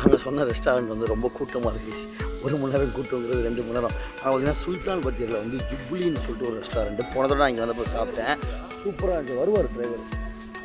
நாங்கள் சொன்ன ரெஸ்டாரண்ட் வந்து ரொம்ப கூட்டமாக இருக்குது. 1 மணி நேரம் கூட்டங்கிறது 2 மணி நேரம். ஆனால் பார்த்தீங்கன்னா சுல்தான் பத்திரில் வந்து ஜுப்ளின்னு சொல்லிட்டு ஒரு ரெஸ்டாரண்ட்டு போன தடவை நான் இங்கே வந்தப்போ சாப்பிட்டேன். சூப்பராக இருந்துச்சு. வருவார் டிரைவர்,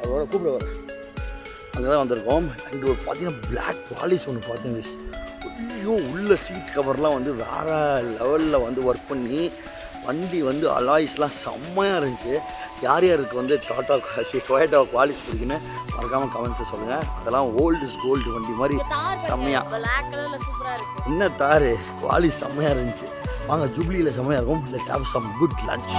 அவரோட கூப்பிட வர அங்கே தான் வந்திருக்கோம். இங்கே ஒரு பார்த்தீங்கன்னா பிளாக் பாலிஸ் ஒன்று பார்த்தீங்க. ஐயோ, உள்ள சீட் கவர்லாம் வந்து வேறு லெவலில் வந்து ஒர்க் பண்ணி வண்டி வந்து அலாய்ஸ்லாம் செம்மையாக இருந்துச்சு. யார் யாருக்கு வந்து டொயோட்டா குவாலிஸ் பிடிக்குன்னு மறக்காமல் கமெண்ட்ஸை சொல்லுங்கள். அதெல்லாம் ஓல்டு இஸ் கோல்டு வண்டி மாதிரி செம்மையாக. என்ன தாரு குவாலிஸ் செம்மையாக இருந்துச்சு. வாங்க ஜூப்ளியில் செம்மையாக இருக்கும். Let's have some good lunch.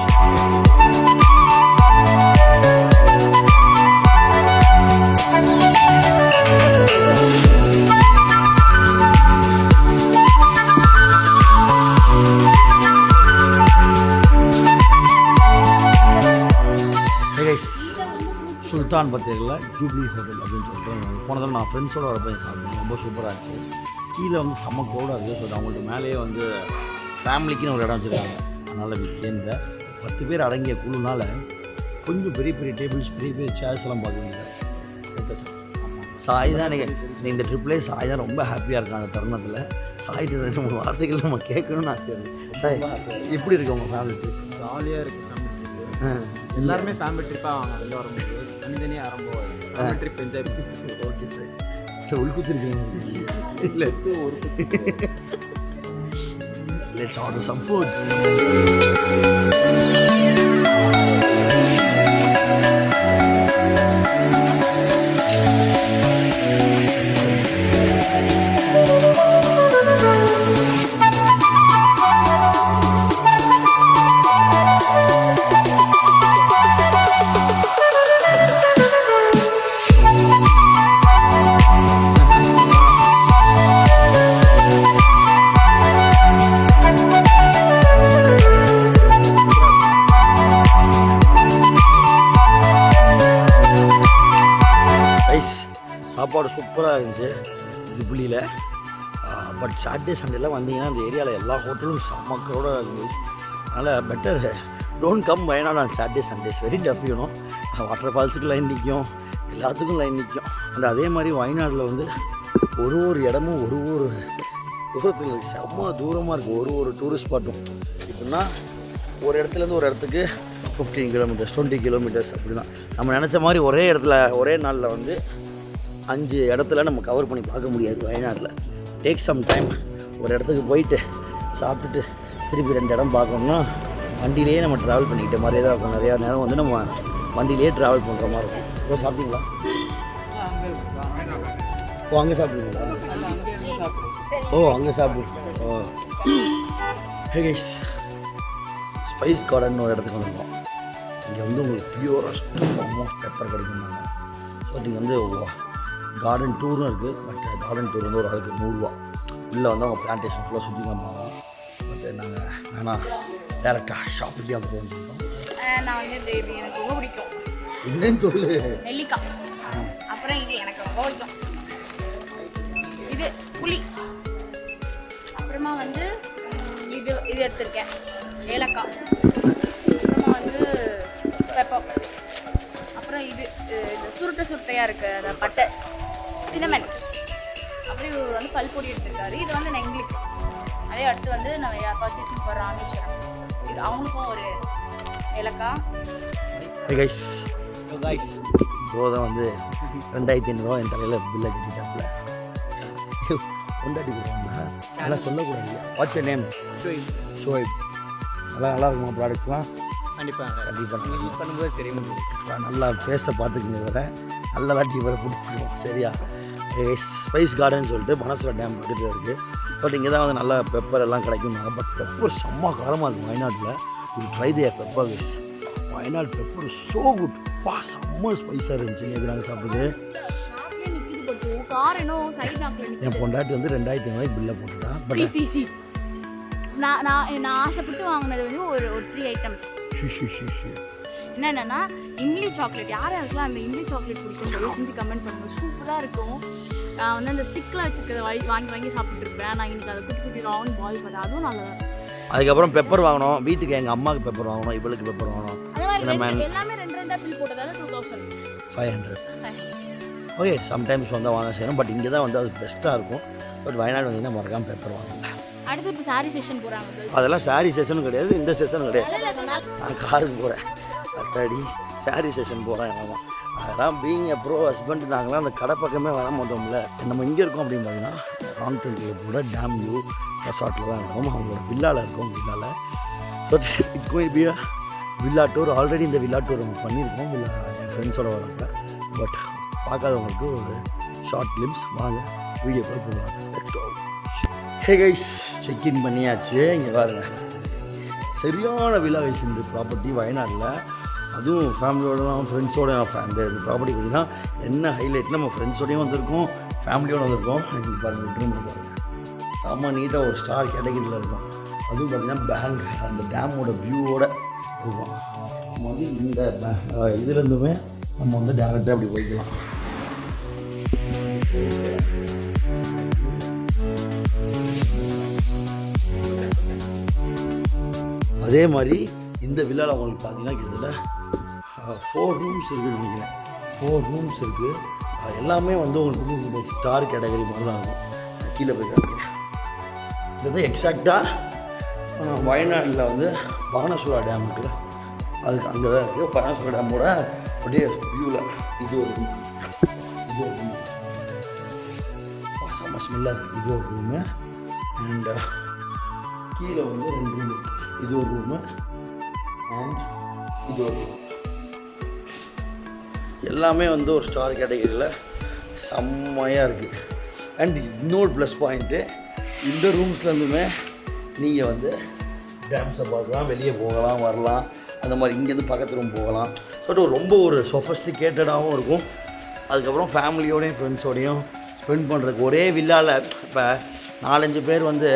Sultan பத்தேரியில் ஜூப்ளி ஹோட்டல் அப்படின்னு சொல்லிட்டு போனதில் நான் ஃப்ரெண்ட்ஸோடு வரப்போ சாப்பிட்டேன். ரொம்ப சூப்பராக இருந்துச்சு. கீழே வந்து செம்ம க்ரௌடாக இருக்குது. ஸோ அவங்கள்ட்ட மேலேயே வந்து ஃபேமிலிக்குன்னு ஒரு இடம் வச்சுருக்காங்க. அதனால் இந்த 10 பேர் அடங்கிய குழுனால கொஞ்சம் பெரிய பெரிய டேபிள்ஸ், பெரிய பெரிய சேர்ஸ் எல்லாம் பார்க்குறீங்க. சாய் தான் இந்த ட்ரிப்லேயே சாய் தான் ரொம்ப ஹாப்பியாக இருக்காங்க அந்த தருணத்தில். சாய்ட்டு 2-3 வார்த்தைகள் நம்ம கேட்கணும்னு ஆசையாக இருக்குது. சாய் எப்படி இருக்குது உங்கள் ஃபேமிலி ட்ரிப்? ஜாலியாக இருக்குது. எல்லாருமே ஃபேமிலி ட்ரிப்பாக வாங்க. வெளில வரும்போது தனித்தனியாக ஆரம்பம் ஃபேமிலி ட்ரிப் என்ஜாய் பண்ணி. Okay sir. உள்குத்திருக்கீங்க இல்லை? ஒரு லெட்ஸ் ஆர்டர் சம் ஃபுட். சாப்பாடு சூப்பராக இருந்துச்சு ஜூப்ளியில். பட் சாட்டர்டே சண்டேலாம் வந்தீங்கன்னா அந்த ஏரியாவில் எல்லா ஹோட்டலும் செம்மக்கரோட இருந்துச்சு. அதனால் better don't come Wayanad on Saturday Sundays. Very tough you know. Water ஃபால்ஸுக்கு லைன் நிற்கும், எல்லாத்துக்கும் லைன் நிற்கும். அண்ட் அதே மாதிரி வயநாடில் வந்து ஒரு இடமும் ஒரு தூரத்தில் செம்ம தூரமாக இருக்குது. ஒரு டூரிஸ்ட் ஸ்பாட்டும் எப்படின்னா ஒரு இடத்துலேருந்து ஒரு இடத்துக்கு 15 கிலோமீட்டர்ஸ் 20 கிலோமீட்டர்ஸ் அப்படி தான். நம்ம நினச்ச மாதிரி ஒரே இடத்துல ஒரே நாளில் வந்து 5 இடத்துல நம்ம கவர் பண்ணி பார்க்க முடியாது வயநாட்டில். Take some time. ஒரு இடத்துக்கு போயிட்டு சாப்பிட்டுட்டு திருப்பி 2 இடம் பார்க்கணுன்னா வண்டியிலேயே நம்ம ட்ராவல் பண்ணிக்கிட்ட மாதிரியே தான் இருக்கும். நிறையா நேரம் வந்து நம்ம வண்டியிலேயே ட்ராவல் பண்ணுற மாதிரி இருக்கும். இப்போ சாப்பிட்டீங்களா? ஓ, அங்கே சாப்பிடுவீங்களா? ஓ, அங்கே சாப்பிடு. ஓ, ஹே கைஸ், ஸ்பைஸ் கார்டன் ஒரு இடத்துக்கு வந்திருக்கோம். இங்கே வந்து உங்களுக்கு பியூரஸ்ட் ஃபார்ம் ஆஃப் பெப்பர் கிடைக்குமாங்க. ஸோ நீங்கள் வந்து கார்டன் டூரும் இருக்குது. பட் கார்டன் டூர் வந்து ஒரு ஆளுக்கு 100 ரூபா. உள்ளே வந்து அவங்க பிளான்டேஷன் ஃபுல்லாக சுற்றி காமிப்பாங்க. பட் நாங்கள் வேணாம் டேரெக்டாக ஷாப்புக்கே அங்கே போகிறோம். நான் வந்து இது எனக்கு ரொம்ப பிடிக்கும். என்னன்னு சொல்லு. நெல்லிக்காய். அப்புறம் இது எனக்கு ரொம்ப பிடிக்கும். இது புளி. அப்புறமா வந்து இது எடுத்திருக்கேன், ஏலக்காய். அப்புறமா வந்து பெப்பர். அப்புறம் இது சுருட்டையாக இருக்குது அந்த பட்டை, சினமன். அப்புறம் இவர் வந்து பல்பொடி எடுத்திருக்காரு. இது வந்து நான் எங்களுக்கு அதே அடுத்து வந்து நான் பர்ச்சேசிங் ஃபார் ராமேஸ்வரம். இது அவங்களுக்கும் ஒரு ஏலக்காய். கைஸ் தான் வந்து 2500 ரூபா என் தலையில் பில்லை கட்டிட்டாப்புல. கொண்டாடி கொடுவாங்க. அதெல்லாம் சொல்லக்கூடாது. What's your name? ஷோயிப். நல்லா இருக்குமா ப்ராடக்ட்ஸ்லாம்? கண்டிப்பாக யூஸ் பண்ணும்போது தெரியும். நல்லா ஃபேஸை பார்த்துக்குங்க. வர நல்லா டீவரை பிடிச்சிருவோம். சரியா? ஸ்பைஸ் கார்டன் சொல்லிட்டு பனசூரா டேம் பக்கத்தில் இருக்குது. பட் இங்கே தான் வந்து நல்லா பெப்பர் எல்லாம் கிடைக்கும்னாங்க. பட் பெப்பர் செம்ம காரமாக இருக்கும் வயநாட்டில். You try their pepper guys. Wayanad pepper so good. செம்ம ஸ்பைஸாக இருந்துச்சு. நேற்று நாங்கள் சாப்பிடுது கார் இன்னும் சைடு நாக்கில் என் நிற்குது. பொண்டாட்டி வந்து 2500 பில்லை போட்டுட்டா. பட் சி நான் ஆசைப்பட்டு வாங்கினது வந்து ஒரு 3 ஐட்டம்ஸ். என்னென்னா இம்லி சாக்லேட். யாருக்கெல்லாம் அந்த இம்லி சாக்லேட் பிடிக்கும் சொல்லி செஞ்சு கமெண்ட் பண்ணுங்கள். சூப்பராக இருக்கும். நான் வந்து அந்த ஸ்டிக்கில் வச்சுருக்கிறத வாங்கி வாங்கி சாப்பிட்டுருப்பேன். நான் இன்னைக்கு அதை குட்டி குட்டி ரவுண்ட் பால் பார்த்தேன். அதுவும் நல்லா இருக்கும். அதுக்கப்புறம் பெப்பர் வாங்கினோம். வீட்டுக்கு எங்கள் அம்மாவுக்கு பெப்பர் வாங்கணும், இவளுக்கு பெப்பர் வாங்கணும். அதே மாதிரி எல்லாமே 2 பில் போட்டதால 2500. ஓகே, சம்டைம்ஸ் வந்தால் வாங்க செய்யணும். பட் இங்கே தான் வந்து அது பெஸ்ட்டாக இருக்கும். பட் வயநாடு வந்தீங்கன்னா மறக்காமல் பெப்பர் வாங்குங்க. அடுத்து இப்போ சாரி செஷன் போகிறாங்க. அதெல்லாம் சாரி செஷனும் கிடையாது, இந்த செஷனும் கிடையாது. நான் காருக்கு போகிறேன், அத்தாடி சாரி செஷன் போகிறேன். ஆமாம், அதெல்லாம் பீங் ப்ரோ ஹஸ்பண்ட் நாங்களாம் அந்த கடை பக்கமே வர மாட்டோம்ல. நம்ம இங்கே இருக்கோம் அப்படின்னு பார்த்தீங்கன்னா ராங்டன் கிளப்போட டேம் வியூ ரெசார்ட்டில் தான் இருக்கோம். அவங்களோட வில்லாவில் இருக்கோம். வில்லாவில் so it's going be villa tour. Already இந்த வில்லா டூர் நம்ம பண்ணியிருக்கோம். வில்லா என் ஃப்ரெண்ட்ஸோட வராங்க. பட் பார்க்காதவங்களுக்கு ஒரு ஷார்ட் கிளிம்ஸ் வாங்க வீடியோக்குள்ள போகலாம். Let's go. Hey guys, check in பண்ணியாச்சு. இங்கே பாருங்க, சரியான வில்லா கைஸ். இந்த ப்ராப்பர்ட்டி வயநாட்டில், அதுவும் ஃபேமிலியோட ஃப்ரெண்ட்ஸோட. இந்த ப்ராப்பர்ட்டி பார்த்திங்கன்னா என்ன ஹைலைட்னா, நம்ம ஃப்ரெண்ட்ஸோடையும் வந்திருக்கோம், ஃபேமிலியோடு வந்திருக்கோம். இங்கே பாருங்கள், பெட்ரூமில் பாருங்கள், செம்ம நீட்டாக ஒரு ஸ்டார் கேட்டகரியில் இருக்கும். அதுவும் பார்த்திங்கன்னா பேங்க் அந்த டேமோட வியூவோடு இருக்கும். நம்ம வந்து இந்த இதுலேருந்துமே நம்ம வந்து டேரெக்டாக அப்படி போய்க்கலாம். அதே மாதிரி இந்த வில்லாவில் அவங்களுக்கு பார்த்தீங்கன்னா கிட்டத்தட்ட 4 ரூம்ஸ் இருக்குதுன்னு நினைக்கிறேன். 4 ரூம்ஸ் இருக்குது. எல்லாமே வந்து உங்களுக்கு வந்து இந்த ஸ்டார் கேட்டகரி மாதிரி தான் இருக்கும். கீழே போய் காமிக்கிறேன். இது வந்து எக்ஸாக்டாக வயநாட்டில் வந்து பானசுரா டேம் இருக்குல்ல, அதுக்கு அங்கே தான் இருக்குது. பானசுரா டேமோட அப்படியே வியூவில் இது ஒரு ரூம், இது ஒரு ரூம் செம்ம ஸ்மெல்லாக இருக்குது. இது ஒரு ரூமு. அண்ட் கீழே வந்து 2 ரூம் இருக்குது. இது ஒரு ரூமு அண்ட் இது ஒரு ரூம். எல்லாமே வந்து ஒரு ஸ்டார் கேட்டகரியில் செம்மையாக இருக்குது. அண்ட் இன்னொரு ப்ளஸ் பாயிண்ட்டு, இந்த ரூம்ஸ்லேருந்துமே நீங்கள் வந்து டேம்ஸை பார்க்கலாம், வெளியே போகலாம், வரலாம். அந்த மாதிரி இங்கேருந்து பக்கத்து ரூம் போகலாம். சொல்லிட்டு ரொம்ப ஒரு சொஃபஸ்டிகேட்டடாகவும் இருக்கும். அதுக்கப்புறம் ஃபேமிலியோடையும் ஃப்ரெண்ட்ஸோடையும் ஸ்பெண்ட் பண்ணுறதுக்கு ஒரே வில்லாவில் இப்போ 4-5 பேர் வந்து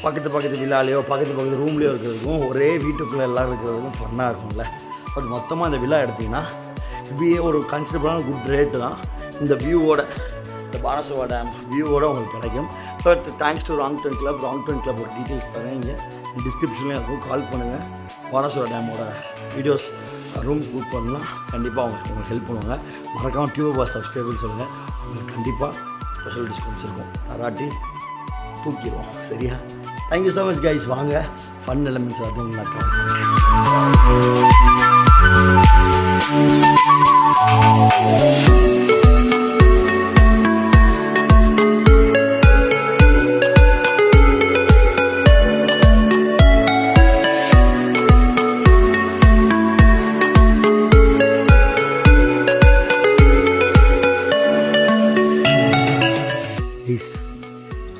பக்கத்து வில்லாலேயோ பக்கத்து ரூம்லேயோ இருக்கிறதுக்கும் ஒரே வீட்டுக்குள்ளே எல்லோரும் இருக்கிறதுக்கும் ஃபன்னாக இருக்கும்ல. பட் மொத்தமாக இந்த வில்லா எடுத்திங்கன்னா இப்படியே ஒரு கன்சிடபிளான குட் ரேட்டு தான். இந்த வியூவோட, இந்த பானசுரா டேம் வியூவோட உங்களுக்கு கிடைக்கும். But thanks to Rangton club. Rangton கிளப்போட டீட்டெயில்ஸ் தரேன் இங்கே டிஸ்கிரிப்ஷன்லேயும் இருக்கும். கால் பண்ணுங்கள். பானசுரா டேமோட வீடியோஸ் ரூம்ஸ் புக் பண்ணலாம். கண்டிப்பாக உங்களுக்கு ஹெல்ப் பண்ணுவாங்க. மறக்காமல் டியூப் பாஸ் சப்ஸ்கிரைபர்னு சொல்லுங்கள். உங்களுக்கு கண்டிப்பாக ஸ்பெஷல் டிஸ்கவுண்ட்ஸ் இருக்கும். தராட்டி தூக்கிடுவோம். சரியா? Thank you so much guys. வாங்க, ஃபன் எலமெண்ட்ஸ் அதுவும் நான்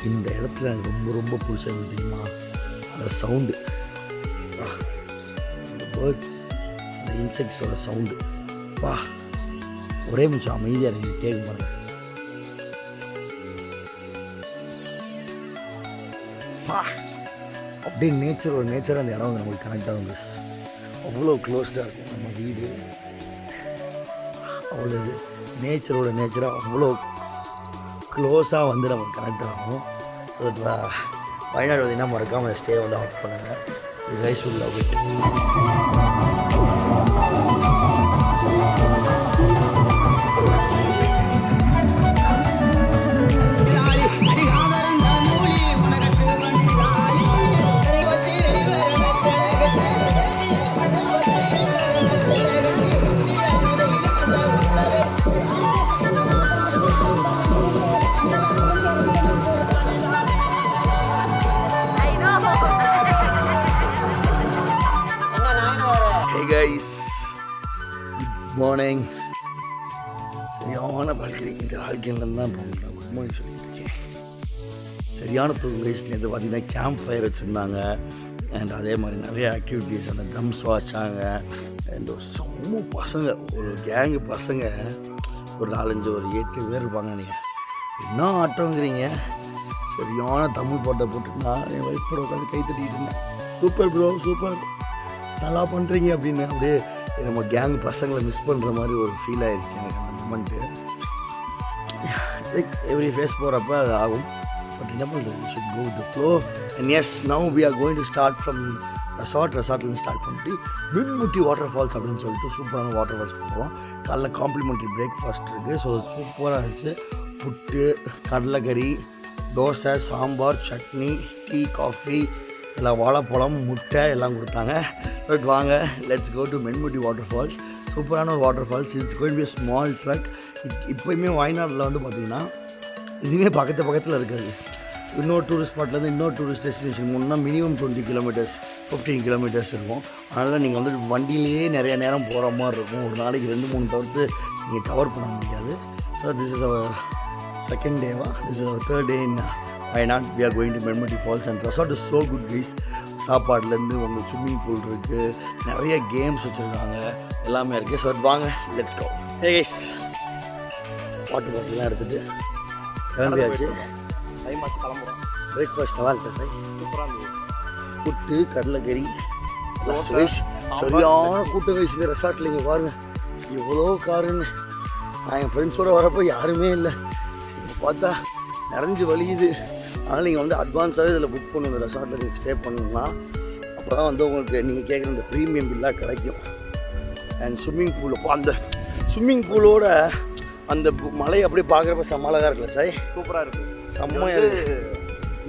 இந்த இடத்துல எனக்கு ரொம்ப பிடிச்சது தெரியுமா, அந்த சவுண்டு, இந்த பேர்ட்ஸ், அந்த இன்செக்ட்ஸோட சவுண்டு. வா, ஒரே நிமிஷம் அமைதியாக நீங்கள் கேட்க பாருங்க. பா, அப்படியே நேச்சர் அந்த இடம் வந்து நம்மளுக்கு கனெக்ட் ஆகும். பஸ் அவ்வளோ க்ளோஸ்டாக இருக்கும் நம்ம வீடு. அவ்வளோ இது நேச்சராக அவ்வளோ க்ளோஸாக வந்து நமக்கு கனெக்ட் ஆகும். ஸோ வயநாடு வந்தீங்கன்னா மறக்காமல் ஸ்டே வந்து ஆஃப் பண்ணுங்கள். இது guys will love it. Guys, good morning. சரியான பால்கனி. இந்த பால்கனிலேருந்து தான் போகணும். குட் மார்னிங் சொல்லிட்டு இருக்கேன். சரியான தூக்கம் கைஸ். நேற்று பார்த்தீங்கன்னா கேம்ப் ஃபயர் வச்சுருந்தாங்க. அண்ட் அதே மாதிரி நிறைய ஆக்டிவிட்டீஸ், அந்த ட்ரம்ஸ் வாச்சாங்க. அண்ட் செம்ம பசங்க, ஒரு கேங்கு பசங்க, ஒரு 4-5 ஒரு 8 பேர் இருப்பாங்க. நீங்கள் என்ன ஆட்டங்கிறீங்க, சரியான தமிழ் பாட்டை போட்டு நான் என் ஒய்ஃப் கூட உட்காந்து கை தட்டிக்கிட்டு இருந்தேன். சூப்பர் ப்ரோ சூப்பர், நல்லா பண்ணுறீங்க அப்படின்னு. அப்படியே நம்ம கேங் பசங்களை மிஸ் பண்ணுற மாதிரி ஒரு ஃபீல் ஆயிடுச்சு எனக்கு அந்த மூமெண்ட்டு. லைக் எவ்ரி ஃபேஸ் போகிறப்ப அது ஆகும். பட் என்ன பண்ணுறது, should go with the flow. And as now we are going to start from ரெசார்ட்லேருந்து ஸ்டார்ட் பண்ணிட்டு மின்முட்டி வாட்டர் ஃபால்ஸ் அப்படின்னு சொல்லிட்டு சூப்பரான வாட்டர் ஃபால்ஸ் போகிறோம். காலைல காம்ப்ளிமெண்ட்ரி பிரேக்ஃபாஸ்ட் இருக்குது. ஸோ சூப்பராக இருந்துச்சு. புட்டு, கடலைக்கறி, dosa, sambar, chutney, tea, coffee, எல்லாம் வாழைப்பழம், முட்டை எல்லாம் கொடுத்தாங்க. பட் வாங்க let's go to Meenmutty water falls. சூப்பரான ஒரு water falls. It's going to be small trek. இப்போயுமே வயநாட்டில் வந்து பார்த்திங்கன்னா இதுவுமே பக்கத்தில் இருக்காது. இன்னொரு டூரிஸ்ட் ஸ்பாட்லேருந்து இன்னொரு டூரிஸ்ட் டெஸ்டினேஷன் போகணுன்னா மினிமம் 20 கிலோமீட்டர்ஸ் 15 கிலோமீட்டர்ஸ் இருக்கும். அதனால் நீங்கள் வந்து வண்டியிலேயே நிறைய நேரம் போகிற மாதிரி இருக்கும். ஒரு நாளைக்கு 2-3 தவிர்த்து நீங்கள் கவர் பண்ண முடியாது. So this is our second டேவா, this is our third day in Wayanad. We are going to Meenmutty falls and resort is so good guys. சாப்பாடுலேருந்து உங்களுக்கு ஸ்விம்மிங் பூல் இருக்குது, நிறைய கேம்ஸ் வச்சுருக்காங்க, எல்லாமே இருக்குது. ஸோ வாங்க let's go. Hey guys, water பாட்டிலாம் எடுத்துகிட்டு கிளம்பியாச்சு. டைம் ஆச்சு, கிளம்புறோம். பிரேக்ஃபாஸ்ட் நல்லா இருந்துச்சு சார். சூப்பராக இருந்தது. புட்டு, கடலைக்கறி, சரியான கூட்டம் வயசு இந்த ரெசார்ட்டில். இங்கே பாருங்கள் இவ்வளோ காருன்னு. நான் என் ஃப்ரெண்ட்ஸோடு வரப்போ யாருமே இல்லை. இப்போ பார்த்தா நிறைஞ்சு வலியுது. அதனால் நீங்கள் வந்து அட்வான்ஸாகவே இதில் புக் பண்ணுங்க. இந்த ரெசார்ட்டில் நீங்கள் ஸ்டே பண்ணணும்னா அப்போ தான் வந்து உங்களுக்கு நீங்கள் கேட்குற இந்த ப்ரீமியம் பில்லாக கிடைக்கும். அண்ட் ஸ்விம்மிங் பூல், அந்த ஸ்விம்மிங் பூலோட அந்த மலை அப்படியே பார்க்குறப்ப செம்மழகாக இருக்குல்ல சார். சூப்பராக இருக்குது. செம்மையாக இருக்குது.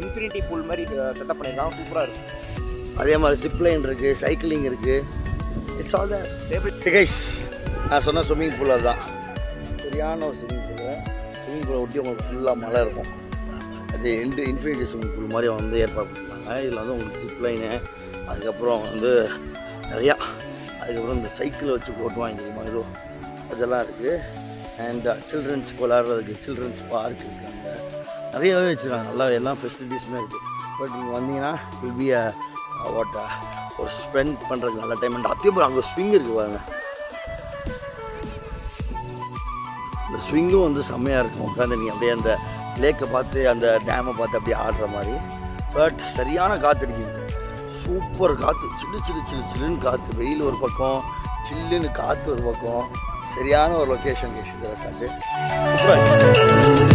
இன்ஃபினிட்டி பூல் மாதிரி செட்டப் பண்ணியிருக்காங்க. சூப்பராக இருக்குது. அதே மாதிரி ஜிப்லைன் இருக்குது, சைக்கிளிங் இருக்குது. It's all the guys. நான் சொன்ன ஸ்விம்மிங் பூல் அதுதான். சரியான ஒரு ஸ்விம்மிங் பூலை ஒட்டி உங்களுக்கு ஃபுல்லாக மழை இருக்கும். அது இன்ஃபினிட்டி ஸ்விம்மிங் பூல் மாதிரி வந்து ஏற்பாடு பண்ணிருக்காங்க. இதில் வந்து உங்களுக்கு ஜிப்லைனு, அதுக்கப்புறம் வந்து நிறையா, அதுக்கப்புறம் இந்த சைக்கிளை வச்சு ஓட்டுவாங்க தெரியுமா, இதோ அதெல்லாம் இருக்குது. அண்ட் சில்ட்ரன்ஸ்க்கு விளாட்றதுக்கு சில்ட்ரன்ஸ் பார்க் இருக்காங்க, நிறையாவே வச்சுருக்காங்க. நல்லா எல்லா ஃபெசிலிட்டிஸுமே இருக்குது. பட் நீங்கள் வந்தீங்கன்னா வில் பி ஒரு ஸ்பெண்ட் பண்ணுறதுக்கு நல்ல டைம். அண்ட் அதே மாதிரி அங்கே ஸ்விங் இருக்குது பாருங்க. இந்த ஸ்விங்கும் வந்து செம்மையாக இருக்கும். உட்காந்து நீங்கள் அப்படியே அந்த லேக்கை பார்த்து அந்த டேமை பார்த்து அப்படியே ஆடுற மாதிரி. பட் சரியான காற்று அடிக்குது, சூப்பர் காற்று. சில்லுன்னு காற்று. வெயில் ஒரு பக்கம், சில்லுன்னு காற்று ஒரு பக்கம். சரியான ஒரு லொக்கேஷன் கேஸ் இந்த ரெசார்ட்டு. சூப்பராக